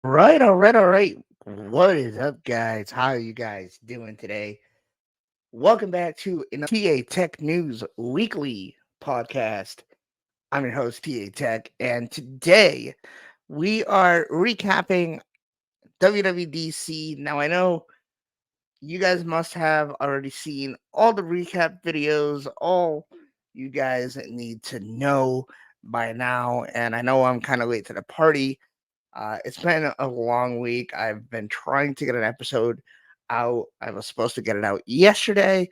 All right. What is up, guys? How are you guys doing today? Welcome back to an TA Tech News Weekly podcast. I'm your host, TA Tech, and today we are recapping WWDC. Now, I know you guys must have already seen all the recap videos, all you guys need to know by now, and I know I'm kind of late to the party. It's been a long week. I've been trying to get an episode out. I was supposed to get it out yesterday,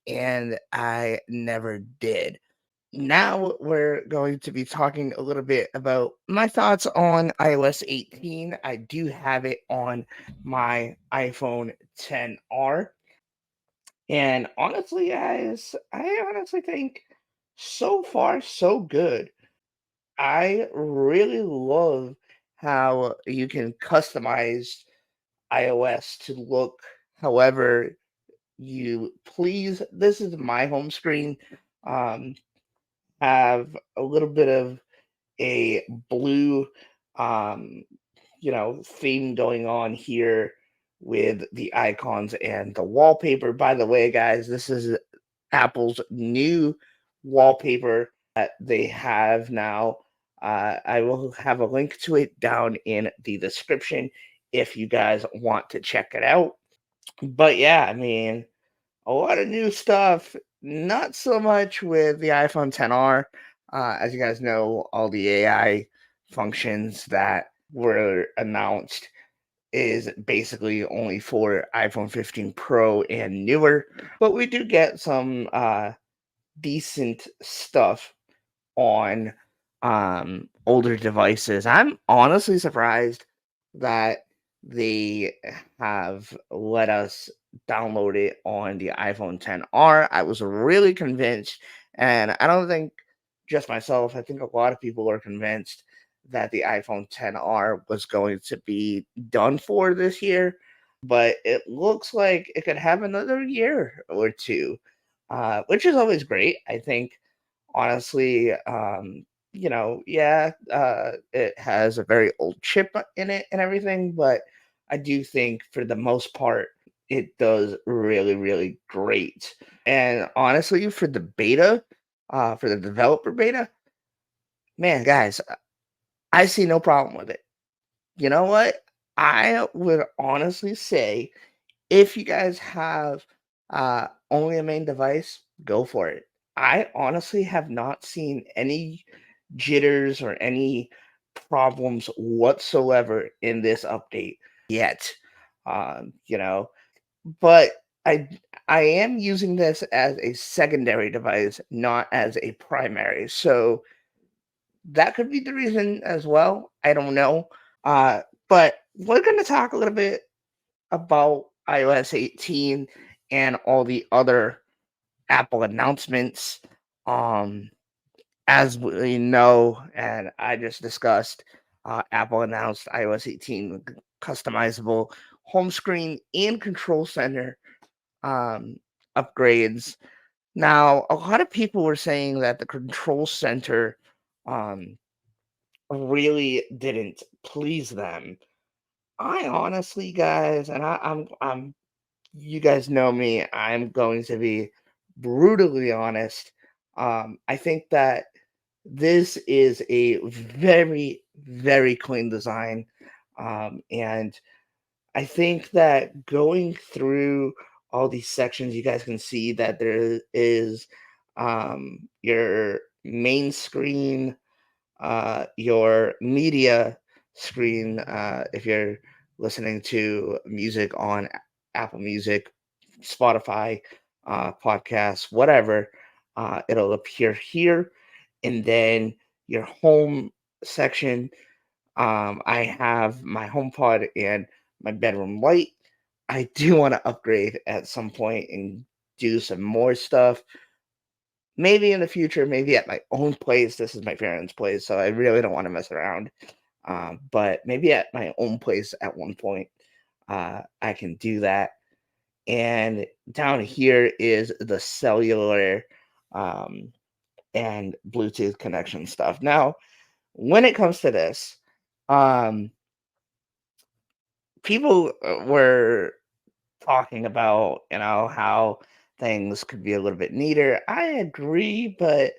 and I never did. Now we're going to be talking a little bit about my thoughts on iOS 18. I do have it on my iPhone 10R. And honestly, guys, I honestly think so far so good. I really love how you can customize iOS to look however you please. This is my home screen. Um, have a little bit of a blue, um, theme going on here with the icons and the wallpaper. By the way, guys, this is Apple's new wallpaper that they have now. I will have a link to it down in the description if you guys want to check it out. But yeah, I mean, a lot of new stuff. Not so much with the iPhone 10R. As you guys know, all the AI functions that were announced is basically only for iPhone 15 Pro and newer. But we do get some decent stuff on older devices. I'm honestly surprised that they have let us download it on the iPhone 10R. I was really convinced, and I don't think just myself, I think a lot of people are convinced that the iPhone 10R was going to be done for this year, but it looks like it could have another year or two, which is always great. I think honestly, yeah, it has a very old chip in it and everything, but I do think for the most part, it does really, really great. And honestly, for the beta, for the developer beta, man, guys, I see no problem with it. You know what? I would honestly say if you guys have only a main device, go for it. I honestly have not seen any jitters or any problems whatsoever in this update yet. You know, but I I am using this as a secondary device, not as a primary. So that could be the reason as well. I don't know. But we're going to talk a little bit about iOS 18 and all the other Apple announcements. Um, as we know, and I just discussed, Apple announced iOS 18 customizable home screen and control center um, upgrades. Now, a lot of people were saying that the control center um, really didn't please them. I honestly, guys, and I'm you guys know me, I'm going to be brutally honest. I think that this is a very, very clean design. And I think that going through all these sections, you guys can see that there is your main screen, your media screen, if you're listening to music on Apple Music, Spotify, podcasts, whatever, it'll appear here. And then your home section, I have my HomePod and my bedroom light. I do want to upgrade at some point and do some more stuff. Maybe in the future, maybe at my own place. This is my parents' place, so I really don't want to mess around. But maybe at my own place at one point, I can do that. And down here is the cellular um, and Bluetooth connection stuff. Now, when it comes to this, um, people were talking about, how things could be a little bit neater. I agree, but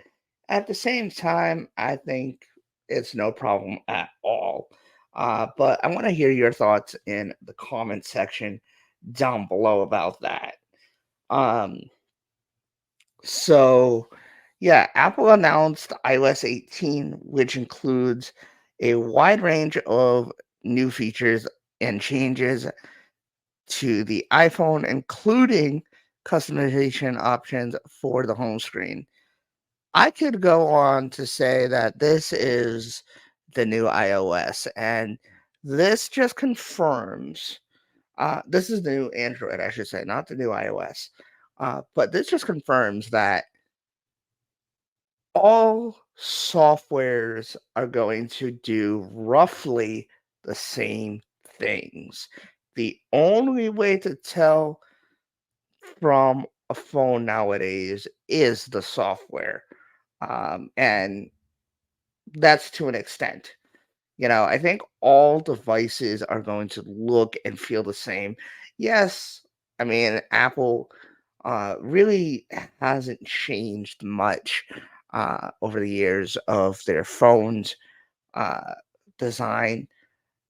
at the same time, I think it's no problem at all. But I want to hear your thoughts in the comment section down below about that. Um, so, yeah, Apple announced iOS 18, which includes a wide range of new features and changes to the iPhone, including customization options for the home screen. I could go on to say that this is the new iOS, and this just confirms. This is the new Android, I should say, not the new iOS. But this just confirms that all softwares are going to do roughly the same things. The only way to tell from a phone nowadays is the software. And that's to an extent. I think all devices are going to look and feel the same. Yes, I mean, Apple really hasn't changed much over the years of their phones uh, design,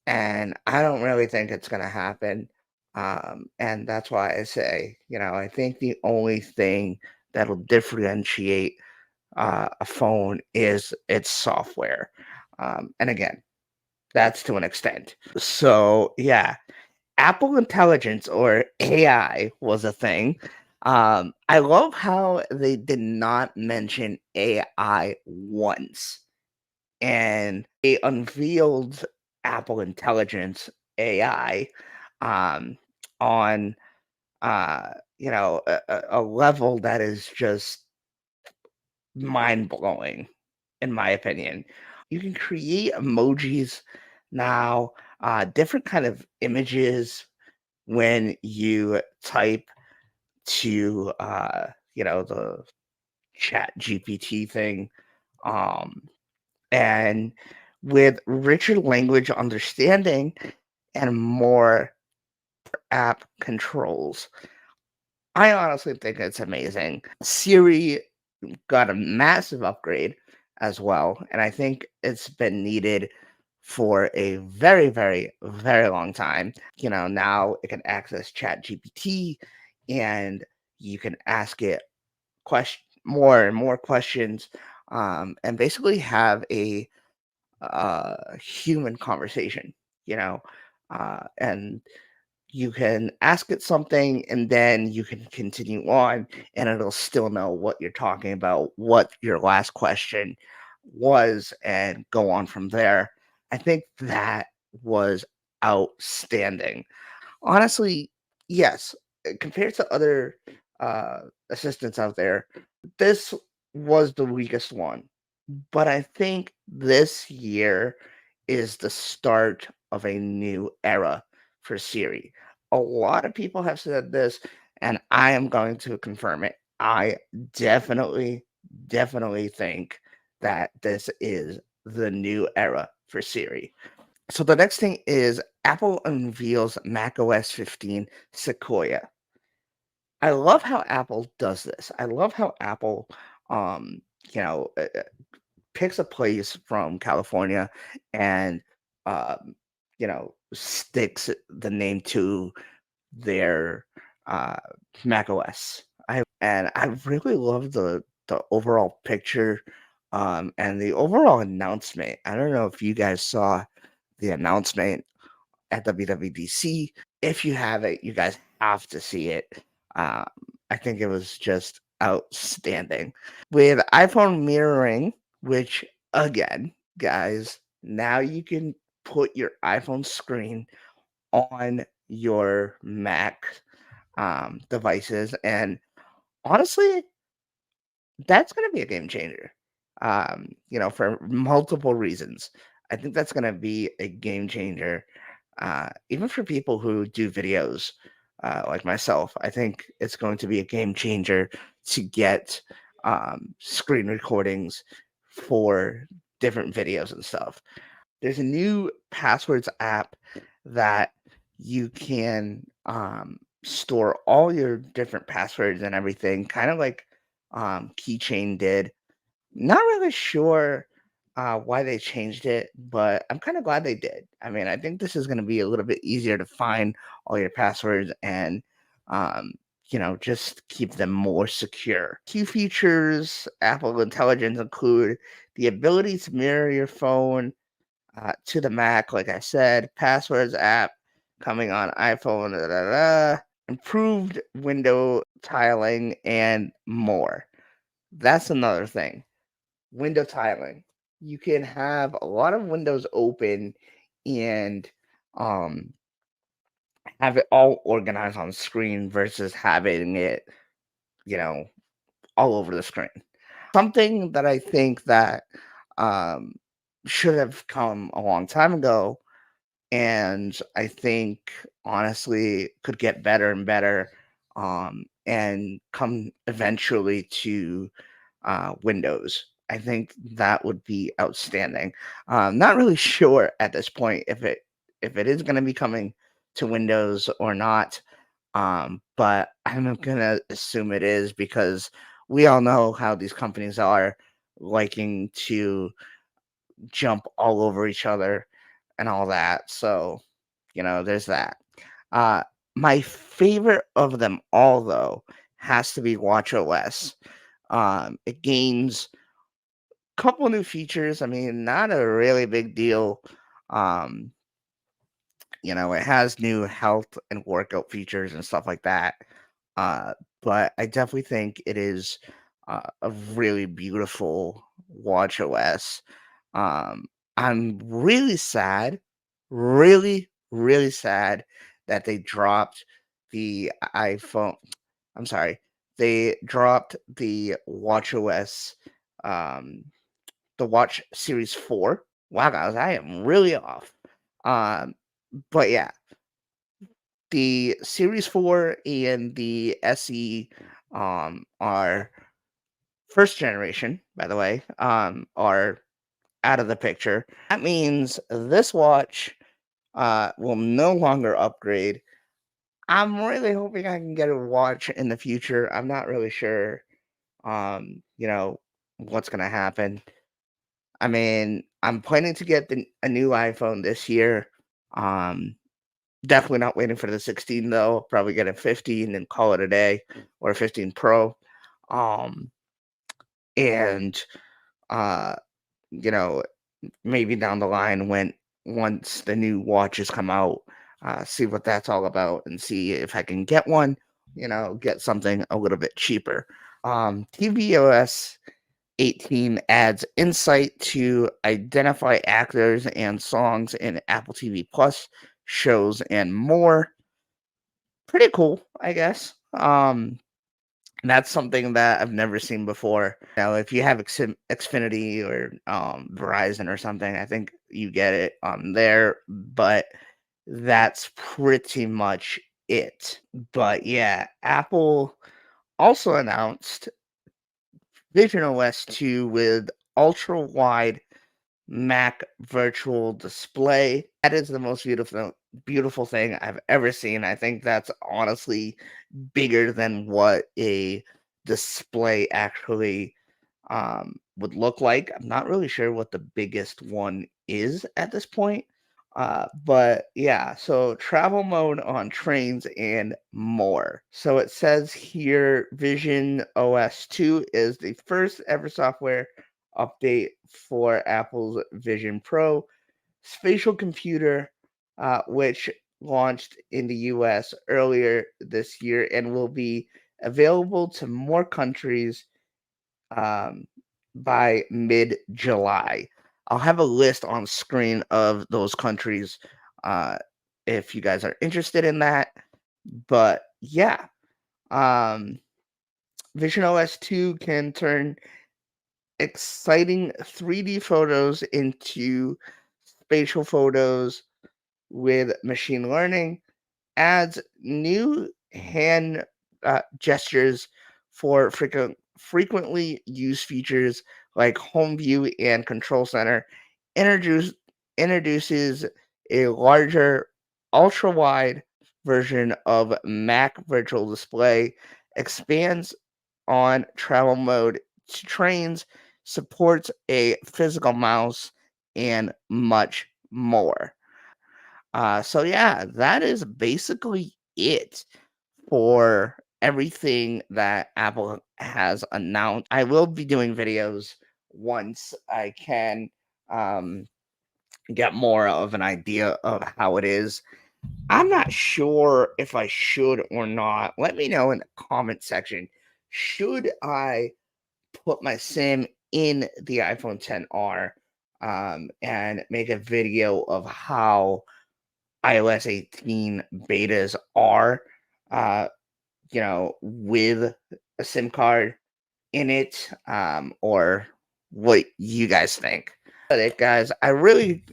and I don't really think it's going to happen. And that's why I say, I think the only thing that'll differentiate a phone is its software. And again, that's to an extent. So, yeah, Apple Intelligence or AI was a thing. I love how they did not mention AI once, and they unveiled Apple Intelligence AI um, on a level that is just mind blowing, in my opinion. You can create emojis now, different kind of images when you type to the chat GPT thing. Um and with richer language understanding and more app controls. I honestly think it's amazing. Siri got a massive upgrade as well, and I think it's been needed for a very, very, very long time. Now it can access Chat GPT, and you can ask it more and more questions, and basically have a human conversation. And you can ask it something and then you can continue on and it'll still know what you're talking about, what your last question was, and go on from there. I think that was outstanding. Honestly, yes, compared to other uh, assistants out there, this was the weakest one. But I think this year is the start of a new era for Siri. A lot of people have said this, and I am going to confirm it. I definitely, definitely think that this is the new era for Siri. So the next thing is Apple unveils macOS 15 Sequoia. I love how Apple does this. I love how Apple, um, you know, uh, uh, picks a place from California and, sticks the name to their uh, Mac OS. I really love the overall picture and the overall announcement. I don't know if you guys saw the announcement at WWDC. If you have it, you guys have to see it. Um, I think it was just outstanding. With iPhone mirroring, which again, guys, now you can put your iPhone screen on your Mac devices. And honestly, that's going to be a game changer, for multiple reasons. I think that's going to be a game changer, even for people who do videos like myself. I think it's going to be a game changer to get screen recordings for different videos and stuff. There's a new passwords app that you can store all your different passwords and everything, kind of like Keychain did. Not really sure why they changed it, but I'm kind of glad they did. I mean, I think this is going to be a little bit easier to find all your passwords and, um, just keep them more secure. Key features Apple Intelligence include the ability to mirror your phone to the Mac, like I said, passwords app coming on iPhone, improved window tiling, and more. That's another thing. Window tiling. You can have a lot of windows open and um, have it all organized on screen versus having it, you know, all over the screen. Something that I think that um, should have come a long time ago, and I think honestly could get better and better, and come eventually to Windows. I think that would be outstanding. Not really sure at this point if it is going to be coming to Windows or not, but I'm gonna assume it is because we all know how these companies are liking to jump all over each other and all that. So, there's that. Uh, my favorite of them all, though, has to be WatchOS. It gains a couple new features. I mean, not a really big deal. Um, it has new health and workout features and stuff like that. Uh, but I definitely think it is a really beautiful WatchOS. Um, I'm really sad, really, really sad that they dropped the iPhone. I'm sorry, they dropped the WatchOS, um, the Watch Series 4. Wow, guys, I am really off. Um, but yeah, the Series 4 and the SE are first generation, by the way, are out of the picture. That means this watch will no longer upgrade. I'm really hoping I can get a watch in the future. I'm not really sure, what's gonna happen. I mean, I'm planning to get a new iPhone this year. Um, Definitely not waiting for the 16 though. Probably get a 15 and call it a day, or a 15 Pro. Um, and uh, you know, maybe down the line when once the new watches come out, see what that's all about and see if I can get one. Get something a little bit cheaper. tvOS 18 adds insight to identify actors and songs in Apple TV Plus shows and more. Pretty cool, I guess. That's something that I've never seen before. Now, if you have Xfinity or Verizon or something, I think you get it on there, but that's pretty much it. But yeah, Apple also announced Vision OS 2 with ultra wide Mac virtual display. That is the most beautiful thing I've ever seen. I think that's honestly bigger than what a display actually would look like. I'm not really sure what the biggest one is at this point. But yeah, so travel mode on trains and more. So it says here Vision OS 2 is the first ever software update for Apple's Vision Pro spatial computer, which launched in the US earlier this year and will be available to more countries um, by mid July. I'll have a list on screen of those countries uh, if you guys are interested in that. But yeah, um, Vision OS 2 can turn exciting 3D photos into spatial photos with machine learning, adds new hand gestures for frequently used features like home view and control center, introduce, introduces a larger ultra wide version of Mac Virtual Display expands on travel mode to trains, supports a physical mouse, and much more. So yeah, that is basically it for everything that Apple has announced. I will be doing videos once I can um, get more of an idea of how it is. I'm not sure if I should or not. Let me know in the comment section. Should I put my SIM in the iPhone 10R and make a video of how iOS 18 betas are, uh, with a SIM card in it, or what you guys think? That's it, guys. I really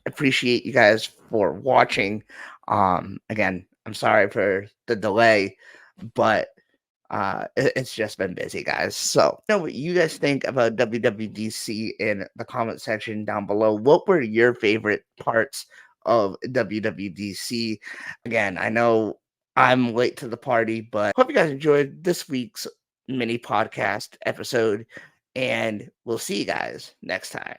appreciate you guys for watching. Again, I'm sorry for the delay, but it's just been busy, guys. So, know what you guys think about WWDC in the comment section down below. What were your favorite parts of WWDC? Again, I know I'm late to the party, but hope you guys enjoyed this week's mini podcast episode, and we'll see you guys next time.